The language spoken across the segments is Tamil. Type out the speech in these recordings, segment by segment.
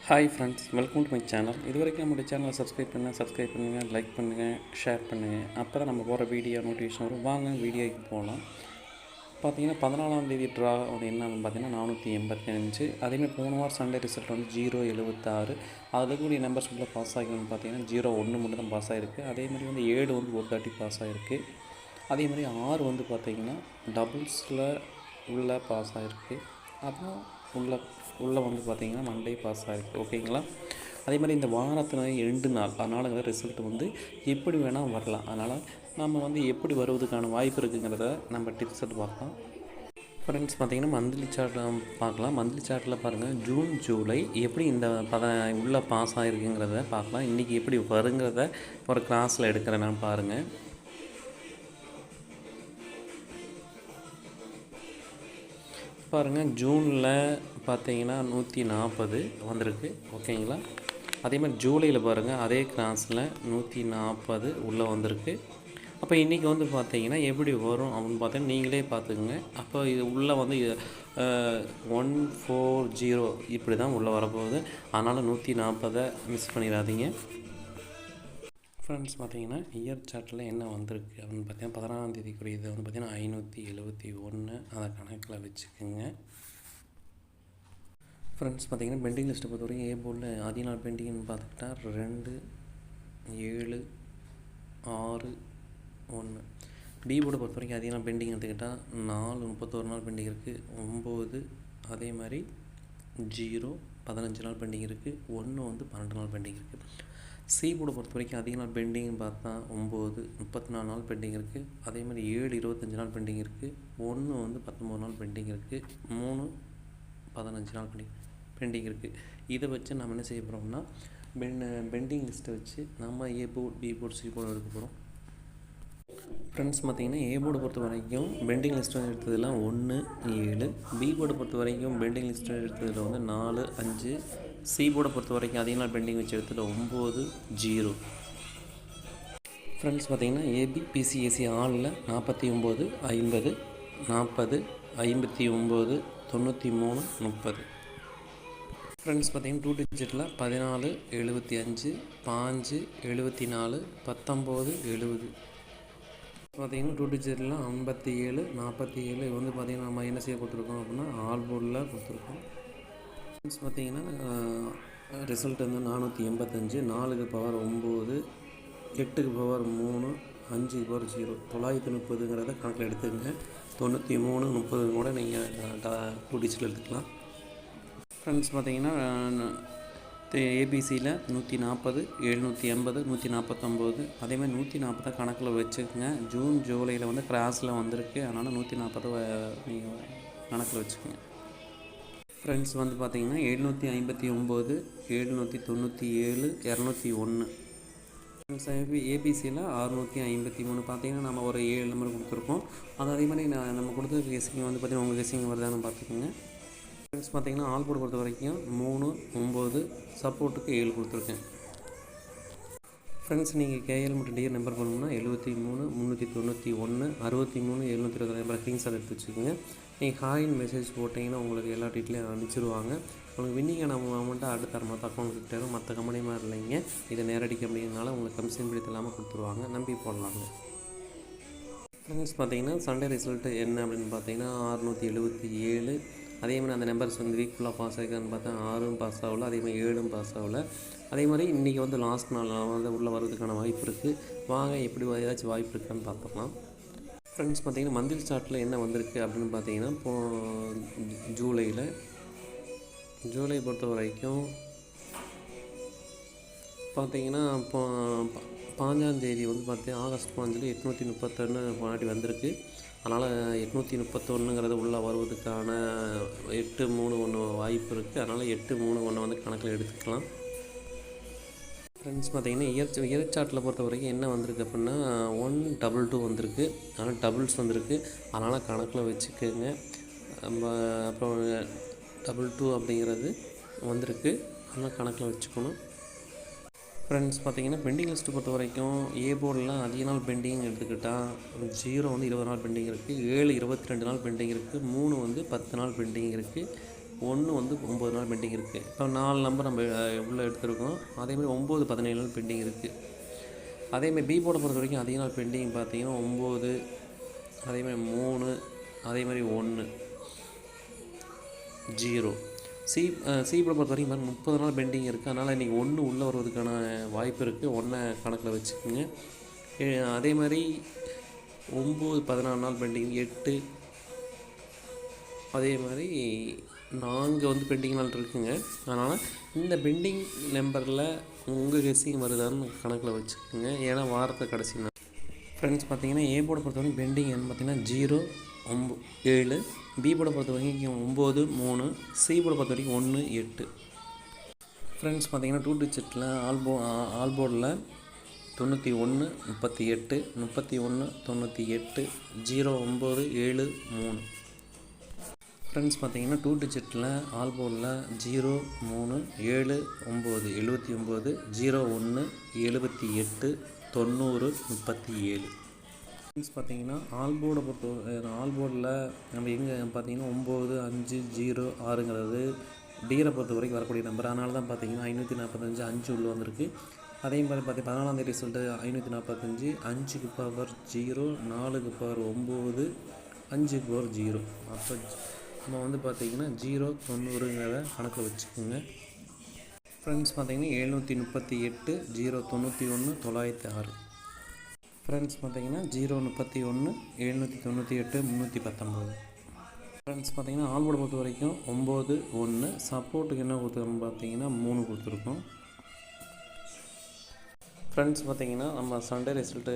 Hi friends, welcome to my channel. இது வரைக்கும் நம்மளுடைய சேனலை சப்ஸ்கிரைப் பண்ணுங்கள், லைக் பண்ணுங்கள், ஷேர் பண்ணுங்கள். அப்போ தான் நம்ம போகிற வீடியோ நோட்டிஃபிகேஷன் வரும். வாங்க வீடியோக்கு போகலாம். பார்த்தீங்கன்னா 14ஆம் தேதி ட்ரா என்னன்னு பார்த்தீங்கன்னா 485. அதேமாதிரி போன வாரம் சண்டே ரிசல்ட் வந்து 076. அதில் கூடிய நம்பர்ஸ் உள்ள பாஸ் ஆகிக்கணும்னு பார்த்தீங்கன்னா 01 மட்டும் தான் பாஸ் ஆகிருக்கு. அதேமாதிரி வந்து 7 வந்து ஒரு தாட்டி பாஸ் ஆகிருக்கு. அதேமாதிரி 6 வந்து பார்த்திங்கன்னா டபுள்ஸில் உள்ள பாஸ் ஆகிருக்கு. அப்புறம் உள்ளே வந்து பார்த்திங்கன்னா மண்டே பாஸ் ஆகிருக்கு. ஓகேங்களா? அதே மாதிரி இந்த வாரத்தில் 2 நாள், அதனால் ரிசல்ட் வந்து எப்படி வேணால் வரலாம். அதனால் நம்ம வந்து எப்படி வருவதுக்கான வாய்ப்பு இருக்குங்கிறத நம்ம டிப்ஸ் எடுத்து பார்க்கலாம். ஃப்ரெண்ட்ஸ், பார்த்திங்கன்னா மந்த்லி சார்ட்டில் பார்க்கலாம். மந்த்லி சார்ட்டில் பாருங்கள், ஜூன் ஜூலை எப்படி இந்த உள்ளே பாஸ் ஆகிருக்குங்கிறத பார்க்கலாம். இன்றைக்கி எப்படி வருங்கிறத ஒரு கிளாஸில் எடுக்கிறேன்னு பாருங்கள். பாருங்கள், ஜூனில் பார்த்தீங்கன்னா 140 வந்திருக்கு. ஓகேங்களா? அதே மாதிரி ஜூலையில் பாருங்கள், அதே கிளாஸில் 140 உள்ளே வந்திருக்கு. அப்போ இன்றைக்கி வந்து பார்த்தீங்கன்னா எப்படி வரும் அப்படின்னு பார்த்தீங்கன்னா நீங்களே பார்த்துக்குங்க. அப்போ இது உள்ளே வந்து 140 இப்படி தான் உள்ளே வரப்போகுது. அதனால் 140 மிஸ் பண்ணிடாதீங்க. ஃப்ரெண்ட்ஸ், பார்த்தீங்கன்னா இயர் சார்ட்டில் என்ன வந்திருக்கு அப்படின்னு பார்த்தீங்கன்னா 16ஆம் தேதிக்குரியது வந்து பார்த்திங்கன்னா 571. அதை கணக்கில் வச்சுக்கோங்க. ஃப்ரெண்ட்ஸ், பார்த்திங்கன்னா பெண்டிங் லிஸ்ட்டை பொறுத்த வரைக்கும் ஏ போர்டில் அதிக பெண்டிங்னு பார்த்துக்கிட்டா 2, 7, 6, 1. பி போர்டை பொறுத்த வரைக்கும் அதிக பெண்டிங் எடுத்துக்கிட்டால் 4, 31 நாள் பெண்டிங் இருக்குது. 9, அதே மாதிரி 0, 15 நாள் பெண்டிங் இருக்குது. 1 வந்து 12 நாள் பெண்டிங் இருக்குது. சி போர்டை பொறுத்த வரைக்கும் அதிக நாள் பெண்டிங்னு பார்த்தா 9, 34 நாள் பெண்டிங் இருக்குது. அதே மாதிரி 7, 25 நாள் பெண்டிங் இருக்குது. 1 வந்து 19 நாள் பெண்டிங் இருக்குது. 3, 15 நாள் பெண்டிங் இருக்குது. இதை வச்சு நம்ம என்ன செய்ய போகிறோம்னா பெண்டிங் லிஸ்ட்டை வச்சு நம்ம A board, B board, C board எடுக்க போகிறோம். ஃப்ரெண்ட்ஸ், பார்த்திங்கன்னா ஏ போர்டை பொறுத்த வரைக்கும் பெண்டிங் லிஸ்ட்டு எடுத்ததில் 1, 7. பி போர்டை பொறுத்த வரைக்கும் பெண்டிங் லிஸ்ட்டு எடுத்ததில் வந்து 4, 5. சி போர்டை பொறுத்த வரைக்கும் அதிக நாள் பெண்டிங் வச்சு எடுத்ததில் 9, 0. ஃப்ரெண்ட்ஸ், பார்த்திங்கன்னா ஏபி, பிசி, ஏசி ஆளில் 49, 50, 40, 59, 93, 30. ஃப்ரெண்ட்ஸ், பார்த்திங்கன்னா 2 டிஜிட்டில் 14, 75, 5, 74, 19, 70. பார்த்திங்கன்னா 2 டிஜிட்டில் 57, 47. இது வந்து பார்த்திங்கன்னா நம்ம என்ன செய்ய கொடுத்துருக்கோம் அப்படின்னா ஆல் போர்டில் கொடுத்துருக்கோம். ஃப்ரெண்ட்ஸ், பார்த்திங்கன்னா ரிசல்ட் வந்து 485. 4க்கு பவர் 9, 8க்கு பவர் 3, 5க்கு பவர் 0. 930ங்கிறத கணக்கில் எடுத்துக்கங்க. 93, 30 கூட நீங்கள் 2 டிஜிட்டில் எடுத்துக்கலாம். ஃப்ரெண்ட்ஸ், பார்த்திங்கன்னா ஏபிசியில் 140, 780, 149. அதேமாதிரி 140 கணக்கில் வச்சுக்கோங்க. ஜூன் ஜூலையில் வந்து கிராஸில் வந்திருக்கு. அதனால் 140 நீங்கள் கணக்கில் வச்சுக்கோங்க. ஃப்ரெண்ட்ஸ், வந்து பார்த்திங்கன்னா 759, 797, 201. ஃப்ரெண்ட்ஸ், ஏபிசியில் 653. பார்த்திங்கன்னா நம்ம ஒரு 7 நம்பர் கொடுத்துருக்கோம். அது அதே மாதிரி நம்ம கொடுத்த கெஸிங் வந்து பார்த்திங்கன்னா உங்கள் கெஸிங் வருதான்னு பார்த்துக்கோங்க. ஃப்ரெண்ட்ஸ், பார்த்திங்கன்னா ஆல் போர்டு பொறுத்த வரைக்கும் 3, 9, சப்போர்ட்டுக்கு 7 கொடுத்துருக்கேன். ஃப்ரெண்ட்ஸ், நீங்கள் கேஎல் மற்றும் டிஆர் நம்பர் பண்ணணும்னா 73, 391, 63, 720 நம்பர் ஸ்க்ரீன்ஷாட் எடுத்து வச்சுக்கோங்க. நீங்கள் ஹாய்னு மெசேஜ் போட்டிங்கன்னா உங்களுக்கு எல்லா டீட்டெயிலையும் அனுப்பிச்சிடுவாங்க. உங்களுக்கு வின்னிங்கான அமௌண்ட்டை அடுத்த மற்ற அக்கௌண்ட்டுக்கு தேவை. மற்ற கம்பெனி மாதிரி இல்லைங்க, இதை நேரடி கம்பெனினால உங்களுக்கு கமிஷன் பிடித்து இல்லாமல் கொடுத்துருவாங்க. நம்பி போடலாங்க. ஃப்ரெண்ட்ஸ், பார்த்திங்கன்னா சண்டே ரிசல்ட்டு என்ன அப்படின்னு பார்த்தீங்கன்னா 677. அதே மாதிரி அந்த நம்பர்ஸ் வந்து வீக் ஃபுல்லாக பாஸ் ஆகிருக்கான்னு பார்த்தா 6ம் பாஸ் ஆகல, அதே மாதிரி 7ம் பாஸ் ஆகல. அதே மாதிரி இன்றைக்கி வந்து லாஸ்ட் நாள் வந்து உள்ளே வர்றதுக்கான வாய்ப்பு இருக்குது. வாங்க எப்படி ஏதாச்சும் வாய்ப்பு இருக்கான்னு பார்த்துக்கலாம். ஃப்ரெண்ட்ஸ், பார்த்திங்கன்னா மந்த்லி சார்ட்டில் என்ன வந்திருக்கு அப்படின்னு பார்த்தீங்கன்னா இப்போது ஜூலை பொறுத்த வரைக்கும் பார்த்திங்கன்னா இப்போ 5ஆம் தேதி வந்து பார்த்தீங்கன்னா ஆகஸ்ட் 5 831 முன்னாடி வந்திருக்கு. அதனால் 831ங்கிறது உள்ளே வருவதுக்கான 831 வாய்ப்பு இருக்குது. அதனால் 831 வந்து கணக்கில் எடுத்துக்கலாம். ஃப்ரெண்ட்ஸ், பார்த்திங்கன்னா இயர் சார்ட்டில் பொறுத்த வரைக்கும் என்ன வந்திருக்கு அப்படின்னா 122 வந்திருக்கு. அதனால் டபுள்ஸ் வந்திருக்கு. அதனால் கணக்கில் வச்சுக்கோங்க. அப்புறம் 22 அப்படிங்கிறது வந்திருக்கு. அதனால் கணக்கில் வச்சுக்கணும். ஃப்ரெண்ட்ஸ், பார்த்திங்கன்னா பெண்டிங் லிஸ்ட்டு பொறுத்த வரைக்கும் ஏ போர்டில் அதிக நாள் பெண்டிங் எடுத்துக்கிட்டால் 0 வந்து 20 நாள் பெண்டிங் இருக்குது. 7 22 நாள் பெண்டிங் இருக்குது. 3 வந்து 10 நாள் பெண்டிங் இருக்குது. 1 வந்து 9 நாள் பெண்டிங் இருக்குது. இப்போ 4 நம்பர் நம்ம உள்ளே எடுத்துருக்கோம். அதேமாதிரி 9 17 நாள் பெண்டிங் இருக்குது. அதேமாதிரி பி போர்டை பொறுத்த வரைக்கும் அதிக நாள் பெண்டிங் பார்த்தீங்கன்னா 9, அதேமாதிரி 3, அதேமாதிரி 1, 0. சி போர்டை பொறுத்த வரைக்கும் 30 நாள் பெண்டிங் இருக்குது. அதனால் இன்றைக்கி 1 உள்ளே வருவதற்கான வாய்ப்பு இருக்குது. 1 கணக்கில் வச்சுக்கோங்க. அதே மாதிரி 9 14 நாள் பெண்டிங், 8, அதே மாதிரி 4 வந்து பெண்டிங் நாள் இருக்குதுங்க. அதனால் இந்த பெண்டிங் நம்பரில் உங்கள் கெஸ்ஸிங் வருதான்னு கணக்கில் வச்சுக்கோங்க. ஏன்னா வாரத்தை கடைசி நாள். ஃப்ரெண்ட்ஸ் பார்த்தீங்கன்னா ஏ போர்டை பொறுத்த வரைக்கும் பெண்டிங் என்ன பார்த்தீங்கன்னா 0, 7, பி போர்டை பொறுத்த வரைக்கும் 9, 3, சி போர்டை பொறுத்த வரைக்கும் 1, 8. ஃப்ரெண்ட்ஸ் பார்த்தீங்கன்னா 2 டிஜிட்டில் ஆல் போர்டில் 91, 38, 31, 98, 09, 7, 3. ஃப்ரெண்ட்ஸ் பார்த்தீங்கன்னா 2 டிஜிட்டில் ஆல் போர்டில் 0, 3, 7, 9, 79, 01, 78, 90, 37. ஃப்ரெண்ட்ஸ் பார்த்தீங்கன்னா ஆல் போர்டில் நம்ம எங்கே பார்த்தீங்கன்னா 9, 5, 0, 6ங்கிறது டிகிரை பொறுத்த வரைக்கும் வரக்கூடிய நம்பர். அதனால தான் பார்த்தீங்கன்னா 545 5 உள்ளே வந்திருக்கு. அதே மாதிரி பார்த்தீங்கன்னா 14ஆம் தேதி ரிசல்ட்டு 545, 5க்கு பவர் 0, 4க்கு பவர் 9, 5க்கு பவர் 0. அப்போ நம்ம வந்து பார்த்திங்கன்னா 0, 90ங்கிறத கணக்கில் வச்சுக்கோங்க. ஃப்ரெண்ட்ஸ் பார்த்தீங்கன்னா 738, 0, 91, 906. ஃப்ரெண்ட்ஸ் பார்த்தீங்கன்னா 0, 31, 798, 319. ஃப்ரெண்ட்ஸ் பார்த்தீங்கன்னா ஆல் போர்டை பொறுத்த வரைக்கும் 9, 1. சப்போர்ட்டுக்கு என்ன கொடுத்துருக்கோம் பார்த்தீங்கன்னா 3 கொடுத்துருக்கோம். ஃப்ரெண்ட்ஸ் பார்த்தீங்கன்னா நம்ம சண்டே ரிசல்ட்டு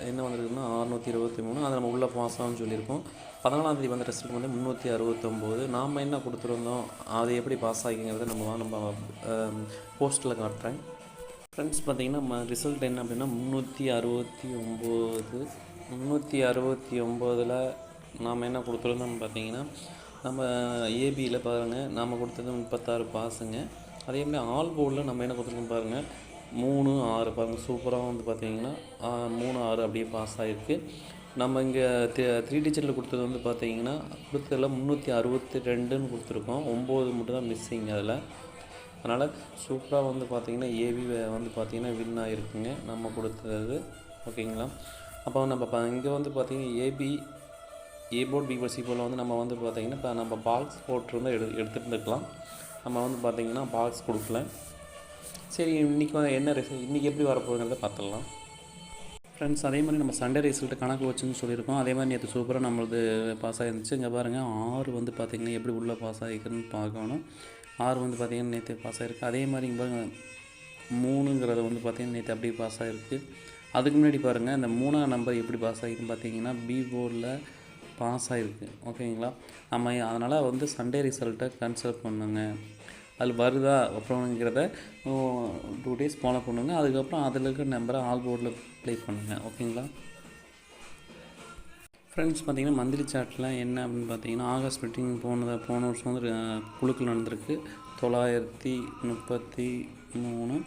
என்ன வந்திருக்குன்னா 623. அதை நம்ம உள்ளே பாஸ் ஆகும்னு சொல்லியிருக்கோம். 14ஆம் தேதி வந்த ரிசல்ட் வந்து 369. நாம் என்ன கொடுத்துருந்தோம், அது எப்படி பாஸ் ஆகிங்கிறத நம்ம போஸ்ட்டில் காட்டுறேன். ஃப்ரெண்ட்ஸ் பார்த்தீங்கன்னா நம்ம ரிசல்ட் என்ன அப்படின்னா 369. 369ல் நாம் என்ன கொடுத்துருந்தோம்னு பார்த்தீங்கன்னா நம்ம ஏபியில் பாருங்கள் நாம் கொடுத்தது 36 பாஸுங்க. அதேமாதிரி ஆல் போர்டில் நம்ம என்ன கொடுத்துருக்கோம் பாருங்கள் 3, 6 பாருங்கள். சூப்பராக வந்து பார்த்தீங்கன்னா 3, 6 அப்படியே பாஸ் ஆகிருக்கு. நம்ம இங்கே 3 டிஜிட்டில் கொடுத்தது வந்து பார்த்தீங்கன்னா கொடுத்ததில் 362ன்னு கொடுத்துருக்கோம். 9 மட்டும் தான் மிஸ்ஸிங் அதில். அதனால் சூப்பராக வந்து பார்த்திங்கன்னா ஏபி வந்து பார்த்திங்கன்னா வின் ஆகிருக்குங்க நம்ம கொடுத்தது. ஓகேங்களா? அப்போ நம்ம இங்கே வந்து பார்த்திங்கன்னா A board B board C போர்டில் வந்து நம்ம வந்து பார்த்திங்கன்னா இப்போ நம்ம பாக்ஸ் போட்டிருந்தால் எடுத்துகிட்டு இருந்துக்கலாம். நம்ம வந்து பார்த்திங்கன்னா பாக்ஸ் கொடுக்கல. சரி, இன்றைக்கி என்ன இன்றைக்கி எப்படி வரப்போகுதுங்கிறத பார்த்துடலாம். ஃப்ரெண்ட்ஸ் அதே மாதிரி நம்ம சண்டே ரிசல்ட்டு கணக்கு வச்சுன்னு சொல்லியிருக்கோம். அதே மாதிரி நேற்று சூப்பராக நம்மளது பாஸ் ஆகிருந்துச்சு. இங்கே பாருங்கள் 6 வந்து பார்த்திங்கன்னா எப்படி உள்ளே பாஸ் ஆகிருக்குன்னு பார்க்கணும். 6 வந்து பார்த்திங்கன்னா நேற்று பாஸ் ஆகிருக்கு. அதே மாதிரி இங்கே பாருங்கள் 3ங்கிறது வந்து பார்த்திங்கன்னா நேற்று அப்படியே பாஸ் ஆகிருக்கு. அதுக்கு முன்னாடி பாருங்கள் இந்த 3ஆம் நம்பர் எப்படி பாஸ் ஆகிருக்குன்னு பார்த்தீங்கன்னா பி போர்டில் பாஸ் ஆகிருக்கு. ஓகேங்களா? நம்ம அதனால் வந்து சண்டே ரிசல்ட்டை கன்சிடர் பண்ணுங்க. அது வருதா அப்புறம்ங்கிறத 2 days ஃபாலோ பண்ணுங்க. அதுக்கப்புறம் அதில் இருக்கிற நம்பரை ஆல் போர்டில் ப்ளே பண்ணுங்கள். ஓகேங்களா? ஃப்ரெண்ட்ஸ் பார்த்தீங்கன்னா மந்த்லி சார்ட்டில் என்ன அப்படின்னு பார்த்தீங்கன்னா ஆகஸ்ட் மீட்டிங் போன வருஷம் வந்து குழுக்கள் நடந்திருக்கு 933.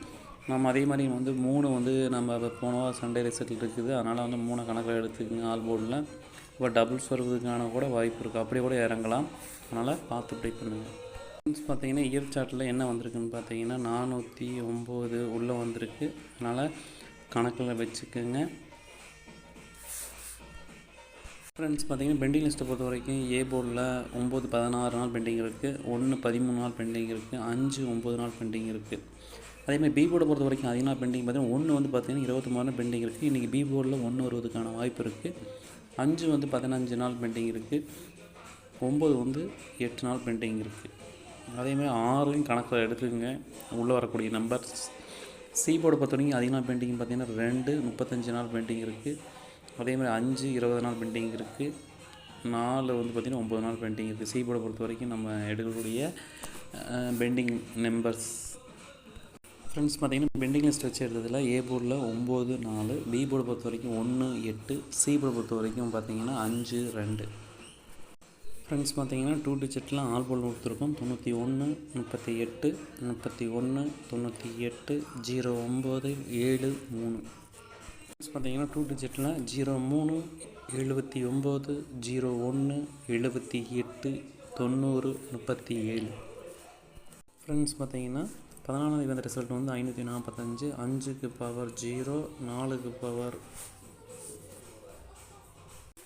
நம்ம அதே மாதிரி வந்து 3 வந்து நம்ம போன சண்டே ரிசல்ட் இருக்குது. அதனால் வந்து 3 கணக்கில் எடுத்துக்கோங்க ஆல் போர்டில். இப்போ டபுள்ஸ் வருவதுக்கான கூட வாய்ப்பு இருக்குது. அப்படியே கூட இறங்கலாம். அதனால் பார்த்து ப்ளே பண்ணுங்கள். ஃப்ரெண்ட்ஸ் பார்த்தீங்கன்னா இயர் சார்ட்டில் என்ன வந்திருக்குன்னு பார்த்தீங்கன்னா 409 உள்ளே வந்திருக்கு. அதனால் கணக்கில் வச்சுக்கோங்க. ஃப்ரெண்ட்ஸ் பார்த்தீங்கன்னா பெண்டிங் லிஸ்ட்டை பொறுத்த வரைக்கும் ஏ போர்டில் 9 16 நாள் பெண்டிங் இருக்குது, 1 13 நாள் பெண்டிங் இருக்குது, 5 9 நாள் பெண்டிங் இருக்குது. அதேமாதிரி பி போர்டை பொறுத்த வரைக்கும் 10 நாள் பெண்டிங் பார்த்தீங்கன்னா 1 வந்து பார்த்திங்கன்னா 23 நாள் பெண்டிங் இருக்குது. இன்றைக்கி பி போர்டில் 1 வருவதற்கான வாய்ப்பு இருக்குது. 5 வந்து 15 நாள் பெண்டிங் இருக்குது. 9 வந்து 8 நாள் பெண்டிங் இருக்குது. அதேமாதிரி 6 கணக்கில் எடுத்துக்கோங்க உள்ளே வரக்கூடிய நம்பர். சி போர்டை பொறுத்த வரைக்கும் 10 நாள் பெண்டிங் பார்த்திங்கன்னா 2 35 நாள் பெண்டிங் இருக்குது. அதேமாதிரி 5 20 நாள் பெண்டிங் இருக்குது. 4 வந்து பார்த்திங்கன்னா 9 நாள் பெண்டிங் இருக்குது. சி போர்டை பொறுத்த வரைக்கும் நம்ம எடுக்கக்கூடிய பெண்டிங் நம்பர்ஸ். ஃப்ரெண்ட்ஸ் பார்த்திங்கன்னா பெண்டிங் லிஸ்ட் வச்சு எடுத்ததில் ஏ போர்டில் 9 4, பி போர்டை பொறுத்த வரைக்கும் 1 8, சி போர்டை பொறுத்த வரைக்கும் பார்த்திங்கன்னா 5 2. ஃப்ரெண்ட்ஸ் பார்த்திங்கன்னா 2 டிஜிட்டில் ஆல் போர்டில் கொடுத்துருக்கோம் 91 38 31 98 09 7 3. பார்த்தீங்கன்னா 2 டிஜிட்டில் 03 79 01 78 9037. ஃப்ரெண்ட்ஸ் பார்த்தீங்கன்னா 14ஆம் தேதி ரிசல்ட் வந்து 545, 5க்கு பவர் 0, 4க்கு பவர்.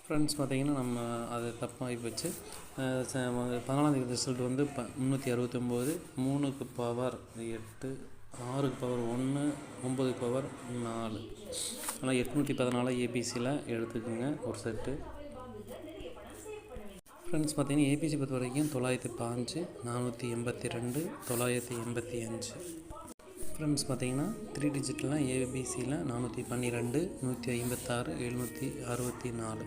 ஃப்ரெண்ட்ஸ் பார்த்தீங்கன்னா நம்ம அது தப்பாகி போச்சு. 14ஆம் தேதி ரிசல்ட் வந்து 369, 3க்கு பவர் 8, 6க்கு பவர் 1, 9க்கு பவர் 4. ஆனால் 814 ஏபிசியில் எடுத்துக்கோங்க ஒரு செட்டு. ஃப்ரெண்ட்ஸ் பார்த்தீங்கன்னா ஏபிசி பொறுத்த வரைக்கும் 905, 482, 985. ஃப்ரெண்ட்ஸ் பார்த்தீங்கன்னா 3 டிஜிட்டில் ஏபிசியில் 412, 156, 764.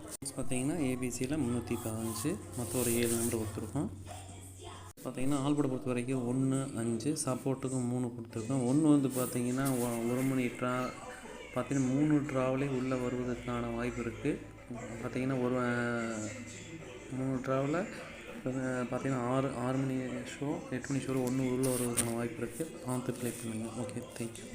ஃப்ரெண்ட்ஸ் பார்த்தீங்கன்னா ஏபிசியில் 315, மொத்தம் ஒரு 7 நம்பர் கொடுத்துருக்கோம். பார்த்தீங்கன்னா ஆல்போர்டை பொறுத்த வரைக்கும் 1, 5, சப்போர்ட்டுக்கும் 3 கொடுத்துருக்கோம். 1 வந்து பார்த்தீங்கன்னா 1 மணி பார்த்தீங்கன்னா 3 ட்ராவலே உள்ளே வருவதற்கான வாய்ப்பு இருக்குது. பார்த்தீங்கன்னா 3 ட்ராவில் பார்த்தீங்கன்னா 6 மணி ஷோ, 8 மணி ஷோ 1 உள்ளே வருவதற்கான வாய்ப்பு இருக்குது. பார்த்து ப்ளே பண்ணுங்கள். Okay, thank you.